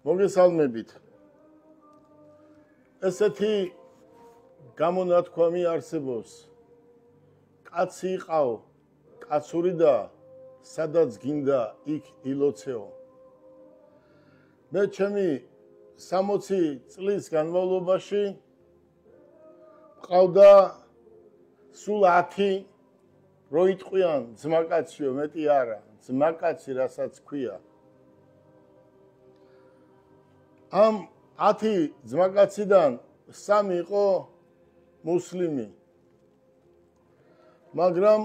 მოგესალმებით. ესეთი გამონათქვამი არსებობს. კაცი იყავ, კაცური და სადაც გინდა იქ ილოცეო. მე ჩემი 60 წლის განმავლობაში მყავდა სულ 10 რო იტყვიან ძმაკაციო, მეტი არა, ძმაკაცი რასაც ქვია. ამ 10 ძმაკაციდან 3 იყო მუსლიმი. მაგრამ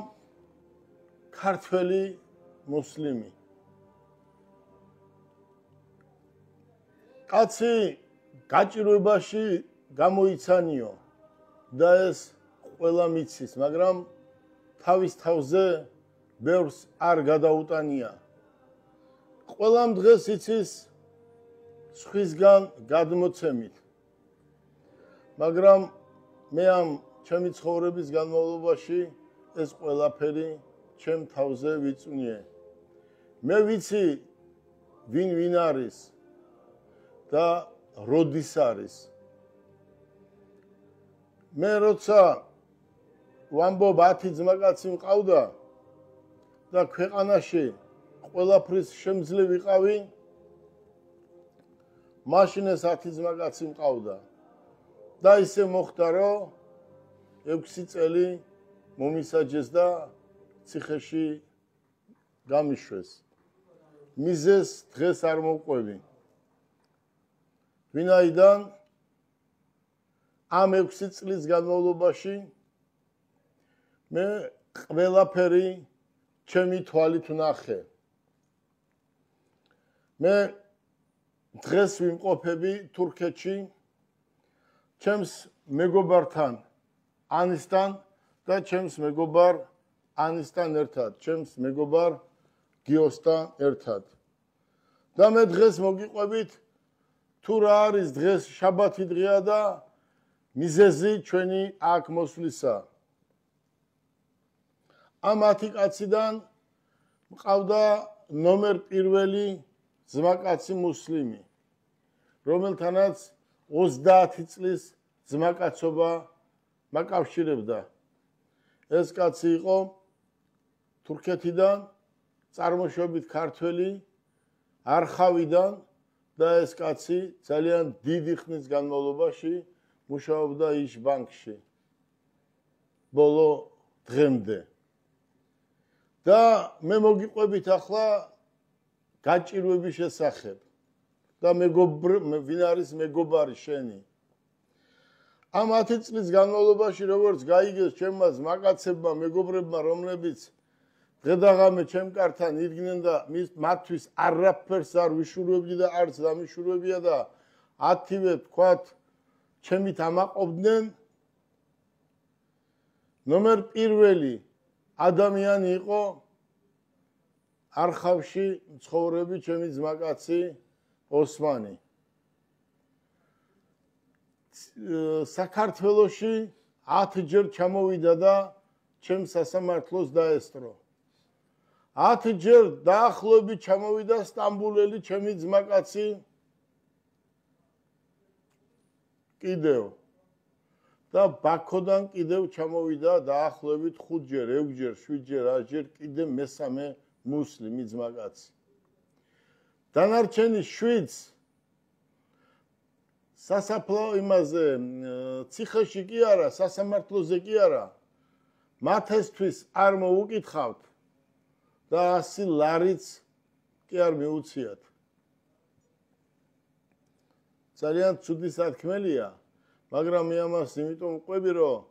ქართველი მუსლიმი. კაცი გაჭირვებაში გამოიცანიო და ეს ყველა მიცის, მაგრამ თავის თავზე ბევრს არ გადაუტანია. ყველამ დღეს იცის სხვისგან გადმოცემით. მაგრამ მე ამ ჩემი ცხოვრების განმავლობაში ეს ყველაფერი ჩემ თავზე ვიწვნიე. მე ვიცი ვინ არის და როდის არის. მე როცა ვამბობ 10 ძმაკაცი მყავდა და ქვეყანაში ყველაფრის შემძლე ვიყავი, მაშინ ეს 10 ძმაკაცი მყავდა. და ისე მოხდა, რომ 6 წელი მომისაჯეს და ციხეში გამიშვეს. მიზეს დღეს არ მოვყვევი. ვინაიდან ამ 6 წლის განმავლობაში მე ყველაფერი ჩემი თვალით ვნახე. მე დღეს ვიმყოფები თურქეთში ჩემს მეგობართან ანისთან და ჩემს მეგობარ ანისთან ერთად, ჩემს მეგობარ გიოსთან ერთად. და მე დღეს მოგიყვებით თუ რა არის დღეს შაბათი დღეა და მიზეზი ჩვენი აქ მოსვლისა. ამ 10 კაციდან მყავდა ნომერ პირველი ძმაკაცი მუსლიმი, რომელთანაც 30 წლის ძმაკაცობა მაკავშირებდა. ეს კაცი იყო თურქეთიდან, წარმოშობით ქართველი, არხავიდან და ეს კაცი ძალიან დიდი ხნის განმავლობაში მუშაობდა ის ბანკში. ბოლო დღემდე. და მე მოგიყვებით ახლა გაჭირვების შესახებ. და ვინ არის მეგობარი შენი? ამ 10 წლის განმავლობაში როგორც გაიგეს ჩემმა ძმაკაცებმა, მეგობრებმა, რომლებიც დღედაღამე ჩემ კართან იდგნენ და მათთვის არაფერს არ ვიშურვებდი და არც დამიშურვებია და 10-ვე თქვათ ჩემით ამაყობდნენ. ნომერ პირველი ადამიანი იყო არხავში მცხოვრები ჩემი ძმაკაცი ოსმანი. საქართველოში 10 ჯერ ჩამოვიდა და ჩემს სასამართლოს დაესწრო. 10 ჯერ დაახლოებით ჩამოვიდა სტამბულელი ჩემი ძმაკაცი კიდევ. და ბაქოდან კიდევ ჩამოვიდა დაახლოებით 5 ჯერ, 6 ჯერ, 7 ჯერ, 8 ჯერ კიდევ მესამე მუსლიმი ძმაკაცი. დანარჩენი 7 სასაფლაო იმაზე ციხეში კი არა, სასამართლოზე კი არა. მათესთვის არ მოუკითხავთ და 100 ლარიც კი არ მიუციათ. ძალიან ცუდი სათქმელია, მაგრამ მე ამას იმიტომ ვყვები, რომ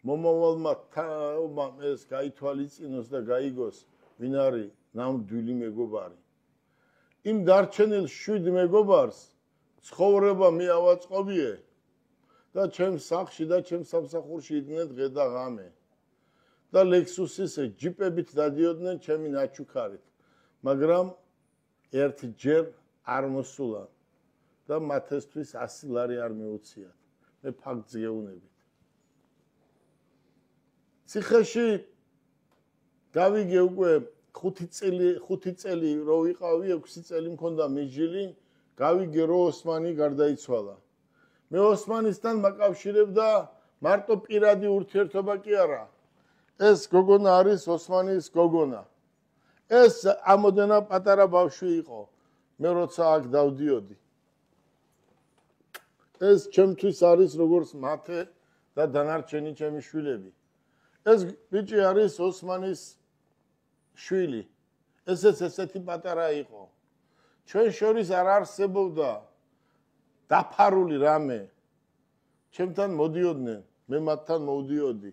მომავალმა თაობამ ეს გაითვალისწინოს და გაიგოს, ვინ არის ნამდვილი მეგობარი. იმ დარჩენილ 7 მეგობარს ცხოვრება მე ავაწყობიე და ჩემს სახლში და ჩემს სამსახურში იდგნენ დღე და ღამე. და ლექსუსის ჯიპებით დადიოდნენ ჩემი ნაჩუქარით, მაგრამ ერთჯერ არ მოსულან და მათესთვის 100 ლარი არ მიუციათ. მე ფაქტს გეუბნებით. ციხეში გავიგე უკვე 5 წელი რო ვიყავი, 6 წელი მქონდა მიჯილი, გავიგე რომ ოსმანი გარდაიცვალა. მე ოსმანისთან მაკავშირებდა მარტო პირადი ურთიერთობა კი არა. ეს გოგონა არის ოსმანის გოგონა. ეს ამოდენა პატარა ბავშვი იყო. მე როცა აქ დავდიოდი. ეს ჩემთვის არის როგორც მათე და დანარჩენი ჩემი შვილები. ეს ბიჭი არის ოსმანის შვილი. ესეც ესეთი პატარა იყო. ჩვენ შორის არ არსებობდა დაფარული რამე. ჩემთან მოდიოდნენ, მე მათთან მოვდიოდი.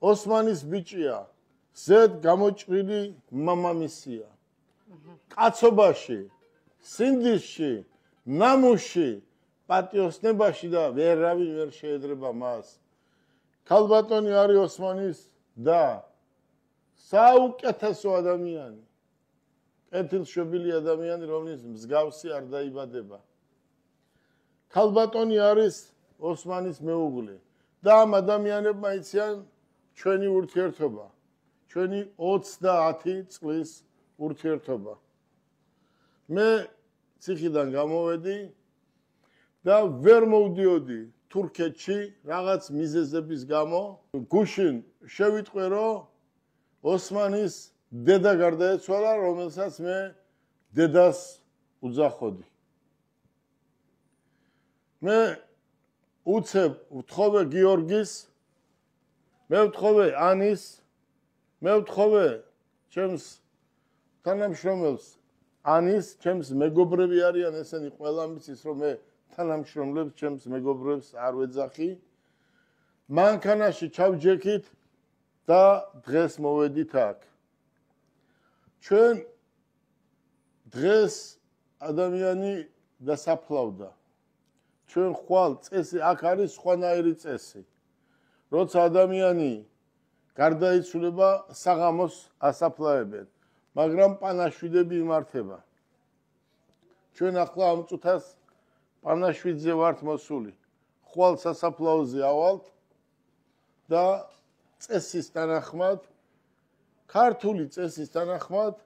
ოსმანის ბიჭია, ზედ გამოჭრილი მამამისია. კაცობაში, სინდისში, ნამუში, პატიოსნებაში და ვერავინ ვერ შეედრება მას. ქალბატონი არის ოსმანის და საუკეთესო ადამიანი. კეთილშობილი ადამიანი, რომლის მსგავსი არ დაიბადება. ქალბატონი არის ოსმანის მეუღლე და ამ ადამიანებმა იციან ჩვენი ურთიერთობა. ჩვენი 30 წლის ურთიერთობა. მე ციხიდან გამოვედი და ვერ მოვდიოდი თურქეთში რაღაც მიზეზების გამო. გუშინ შევიტყვე რომ ოსმანის დედა გარდაეცვალა, რომელსაც მე დედას უძახოდი. მე უცებ ვთხოვე გიორგის, მე ვთხოვე ანის, მე ვთხოვე ჩემს თანამშრომელს ანის, ჩემს მეგობრები არიან ესენი ყველა მიცის რომ მე თანამშრომლებს ჩემს მეგობრებს არ ვეძახი. მანქანაში ჩავჯექით და დღეს მოვედით აქ. ჩვენ დღეს ადამიანი დასაფლავდა. ჩვენ ხვალ წესი აქ არის სხვანაირი წესი. როცა ადამიანი გარდაიცვლება, საღამოს ასაფლავებენ, მაგრამ პანაშვიდები იმართება. ჩვენ ახლა ამ წუთას პანაშვიდზე ვართ მოსული. ხვალ სასაფლაოზე ავალთ და წესის თანახმად, ქართული წესის თანახმად,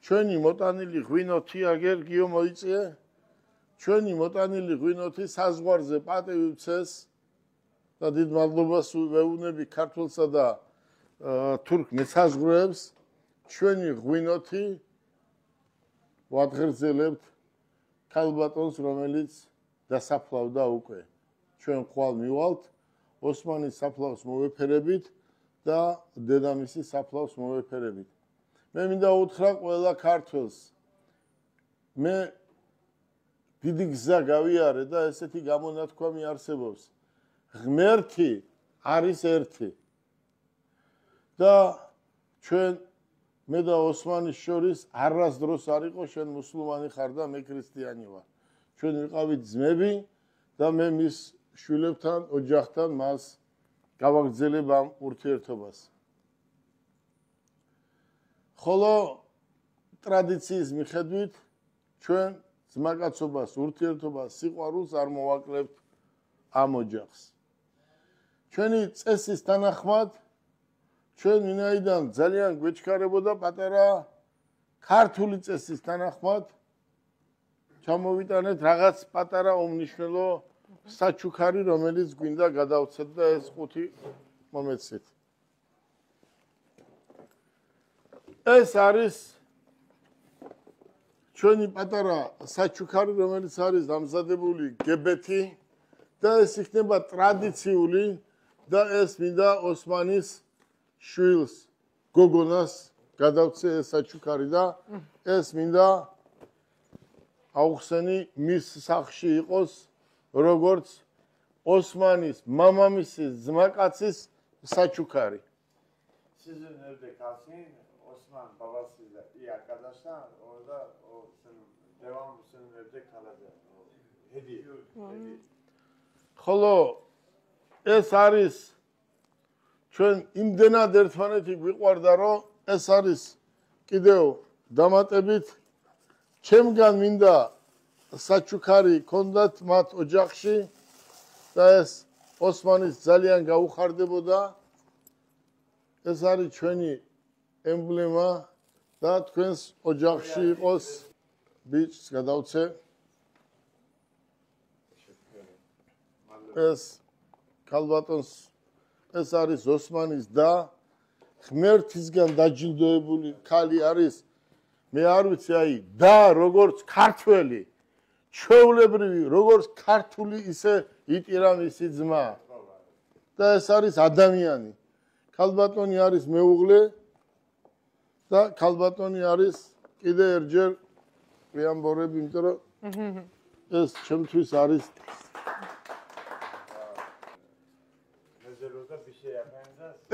ჩვენი მოტანილი ღვინოთი აგერ გიო მოიწიე, ჩვენი მოტანილი ღვინოთი საზღვარზე პატივი ვცეს და დიდ მადლობას ვეუბნები ქართველსა და თურქ მესაზღვრეებს, ჩვენი ღვინოთი ვადღერძელებთ ქალბატონს, რომელიც დასაფლავდა უკვე. ჩვენ ხვალ მივალთ, ოსმანის საფლავს მოვეფერებით და დედამისის საფლავს მოვეფერებით. მე მინდა უთხრა ყველა ქართველს. მე დიდი გზა გავიარე და ესეთი გამონათქვამი არსებობს. ღმერთი არის ერთი. და ჩვენ მე და ოსმანის შორის არასდროს არ იყო შენ მუსლიმანი ხარ და მე ქრისტიანი ვარ. ჩვენ ვიყავით ძმები და მე მის შვილებთან, ოჯახთან მას გავაგრძელებ ამ ურთიერთობას. ხოლო ტრადიციის მიხედვით ჩვენ ძმაკაცობას, ურთიერთობას, სიყვარულს არ მოვაკლებთ ამ ოჯახს. ჩვენი წესის თანახმად ჩვენ ვინაიდან ძალიან გვეჩქარებოდა პატარა ქართული წესის თანახმად ჩამოვიტანეთ რაღაც პატარა უმნიშვნელო საჩუქარი, რომელიც გვინდა გადავცეთ და ეს 5 მომეცეთ. ეს არის ჩვენი პატარა საჩუქარი, რომელიც არის დამზადებული გებეთი და ეს იქნება ტრადიციული და ეს მინდა ოსმანის შვილს, გოგონას გადავცე ეს საჩუქარი და ეს მინდა აუხსენი მის სახლში იყოს როგორც ოსმანის მამამისის ძმაკაცის საჩუქარი. Sizin evde kalsın, Osman babasıyla iyi arkadaşlar, orada o senin devamlı senin evde kalacak. Hediye. ხოლო ეს არის ჩვენ იმდენად ერთმანეთი გვიყვარდა, რომ ეს არის კიდევ დამატებით ჩემგან მინდა საჩუქარი ქონდათ მათ ოჯახში და ეს ოსმანის ძალიან გაუხარდებოდა. ეს არის ჩვენი ემბლემა და თქვენს ოჯახში იყოს ბიჭს გადავცე. ეს ქალბატონს ეს არის ოსმანის და ღმერთისგან დაჯილდოებული ქალი არის. მე არ ვიცი აი და როგორც ქართველი ჩვეულებრივი როგორც ქართული ისე იტირა მისი ძმა და ეს არის ადამიანი. ქალბატონი არის მეუღლე და ქალბატონი არის კიდე ერთჯერ ვიამბორებ, იმიტომ რომ ეს ჩემთვის არის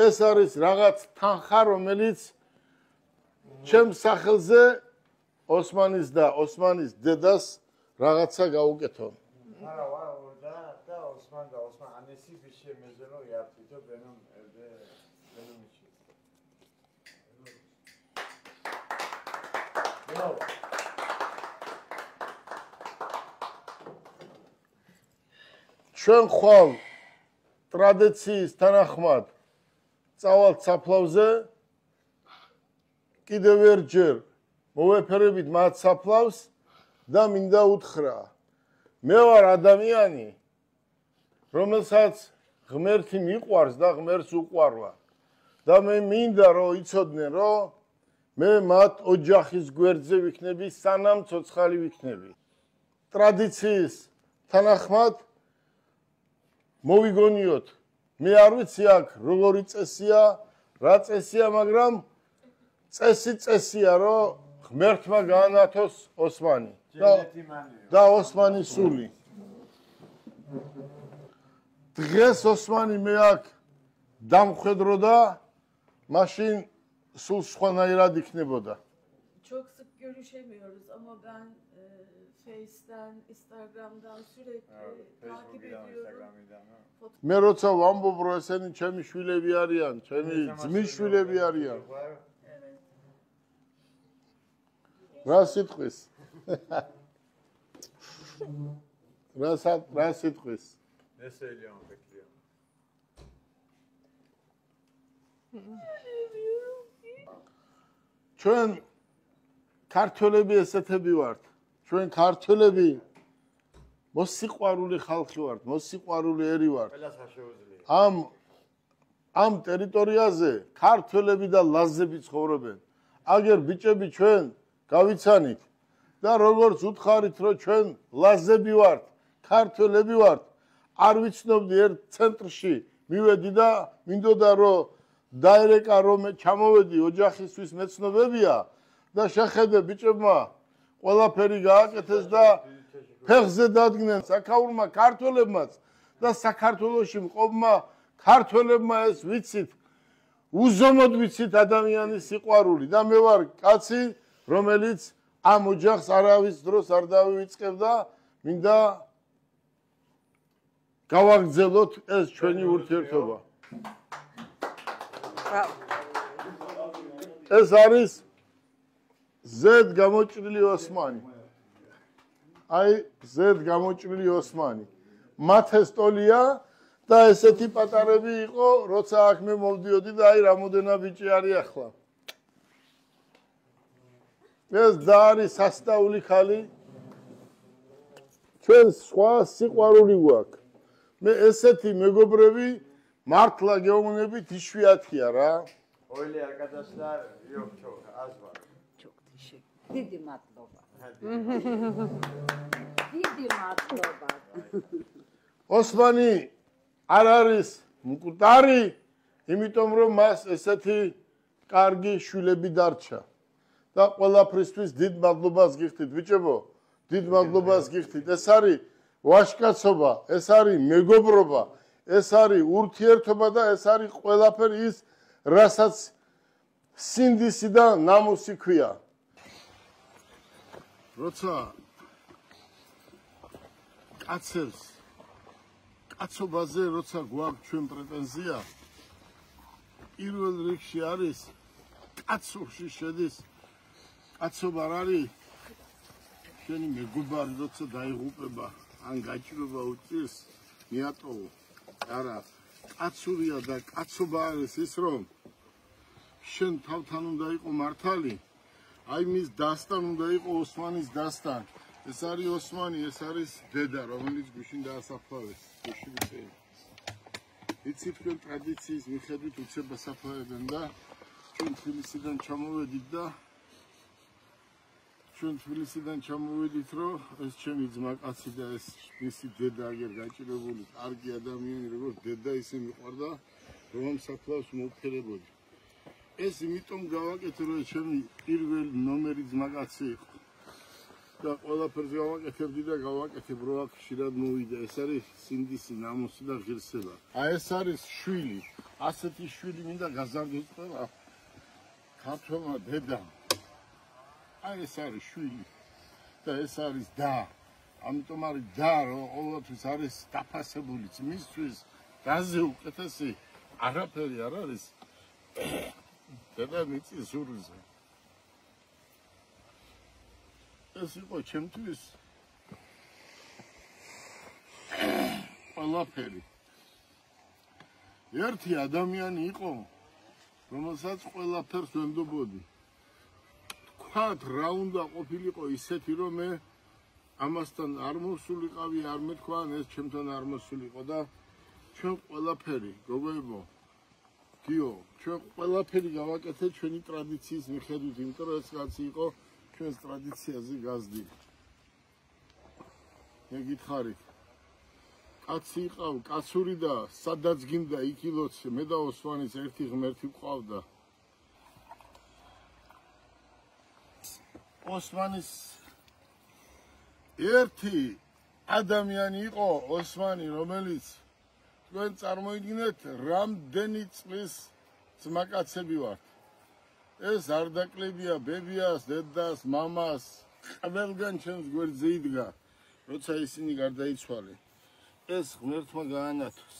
ეს არის რაღაც თანხა, რომელიც ჩემს სახელზე ოსმანის და ოსმანის დედას რაღაცა გაუკეთო. ჩვენ ხვალ ტრადიციის თანახმად წავალთ საფლავზე კიდევ ერთჯერ მოვეფერებით მათ საფლავს და მინდა უთხრა მე ვარ ადამიანი რომელსაც ღმერთი მიყვარს და ღმერთს უყვარვა და მე მინდა რომ იცოდნენ რომ მე მათ ოჯახის გვერდზე ვიქნები სანამ ცოცხალი ვიქნები ტრადიციის თანახმად მოვიგონიოთ მე არ ვიცი აქ როგორი წესია რა წესია მაგრამ წესია რომ ღმერთმა გაანათოს ოსმანი და ოსმანის სული დღეს ოსმანი მე აქ დამხვედრო და მაშინ სულ სხვანაირად იქნებოდა Çok sık görüşemiyoruz ama ben Face'den, Instagram'dan sürekli takip ediyorum. მე როცა ვამბობ რომ ესენი ჩემი შვილები არიან, ჩემი ძმის შვილები არიან. რა სიტყვის? რა სიტყვის? ნესელიონ ფექლიო. ჩვენ ქართველები ესეთები ვართ. ჩვენ ქართველები მოსიყვარული ხალხი ვართ, მოსიყვარული ერი ვართ. ამ ტერიტორიაზე ქართველები და ლაზები ცხოვრობენ. აგერ ბიჭები ჩვენ გავიცანით და როგორც უთხარით რომ ჩვენ ლაზები ვართ, ქართველები ვართ, არ ვიცნობდი ერთ ცენტრში მივედი და მინდოდა რომ დაერეკა რომ ჩამოვედი ოჯახისთვის მეცნობებია და შეხედე ბიჭებმა ყველაფერი გააკეთეს და ფეხზე დადგნენ საქაურმა ქართველებმაც და საქართველოში მყოფმა ქართველებმა ეს ვიცით უზომოდ ვიცით ადამიანის სიყვარული და მე ვარ კაცი რომელიც ამ ოჯახს არავის დროს არ დავივიწყებ და მინდა გავაგრძელოთ ეს ჩვენი ურთიერთობა ეს არის ზედ გამოჭრილი ოსმანი აი ზედ გამოჭრილი ოსმანი მათესტოლია და ესეთი პატარები იყო როცა აქ მე მოვდიოდი და აი რამოდენა ბიჭი არის ახლა ეს და არის სასწაული ხალი ჩვენ სხვა სიყვარული გვაქვს მე ესეთი მეგობრები მართლა გეუბნებით იშვიათია რა Öyle arkadaşlar yok çok az var. Çok teşekkür. Didi matloba. Didi matloba. ოსმანი არ არის მკვდარი, იმიტომ რომ მას ესეთი კარგი შვილები დარჩა. და ყველაფრისთვის დიდ მადლობას გიხდით, ბიჭებო, დიდ მადლობას გიხდით. ეს არის ვაჟკაცობა, ეს არის მეგობრობა, ეს არის ურთიერთობა და ეს არის ყველაფერი ის რასაც სინდისი და ნამუსი ქვია. როცა კაცებს კაცობაზე როცა გვაქვს ჩვენ პრეტენზია, პირველ რიგში არის კაცურში შედის კაცობა არ არის შენი მეგობარი როცა დაიღუპება ან გაჭირება უწირს მიატოვო. არა, კაცურია და კაცობა არის ის რომ შენ თავთან უნდა იყო მართალი აი მის დასთან უნდა იყო ოსმანის დასთან. ეს არის ოსმანი, ეს არის დედა, რომელიც გუშინ დაასაფლავეს. იცით თქვენ ტრადიციის მიხედვით უცებას საფლავებენ და ჩვენ თბილისიდან ჩამოვედით, რომ ეს ჩემი ძმაკაცი და ეს მისი დედა აგერ გაჭირებული კარგი ადამიანი, როგორც დედა ისე მიყვარდა, რომ ამ საფლავს მოვფერებოდი. ეს იმიტომ გავაკეთე, რომ ჩემი პირველი ნომერი ძმაკაცი იყო. და ყველაფერს გავაკეთებდი და გავაკეთებ, რომ აქ ხშირად მოვიდა. ეს არის სინდისი, ნამოსი და ღირსება. აი ეს არის შვილი. ასეთი შვილი მინდა გაზარდოს ყველა ქართველმა დედამ. აი ეს არის შვილი და ეს არის და. ამიტომ არის და, რომ ყოველთვის არის დაფასებული მისთვის დაზე უკეთესი არაფერი არ არის. დედამიწის ზურგზე. ეს იყო ჩემთვის ყველაფერი. ერთი ადამიანი იყო, რომელსაც ყველაფერს ვემდობოდი. თქვათ რა უნდა ყოფილიყო ისეთი, რომ მე ამასთან არ მოსულიყავი, არ მეთქვა, ეს ჩემთან არ მოსულიყო და ჩვენ ყველაფერი, გოგოებო, გიო, ჩვენ ყველაფერი გავაკეთეთ ჩვენი ტრადიციის მიხედვით, იმიტომ რომ ეს კაცი იყო ჩვენს ტრადიციაზე გაზდი. მე გითხარით, კაცი იყავ, კაცური და სადაც გინდა იქილოცე, მე და ოსმანის ერთი ღმერთი ვყავდა. ოსმანის ერთი ადამიანი იყო, ოსმანი, რომელიც თქვენ წარმოიდგინეთ, რამდენი წლის ძმაკაცები ვართ. ეს არ დაკლებია ბებიას, დედას, მამას, ყველგან ჩემს გვერდზე იდგა, როცა ისინი გარდაიცვალე. ეს ღმერთმა გაანათოს.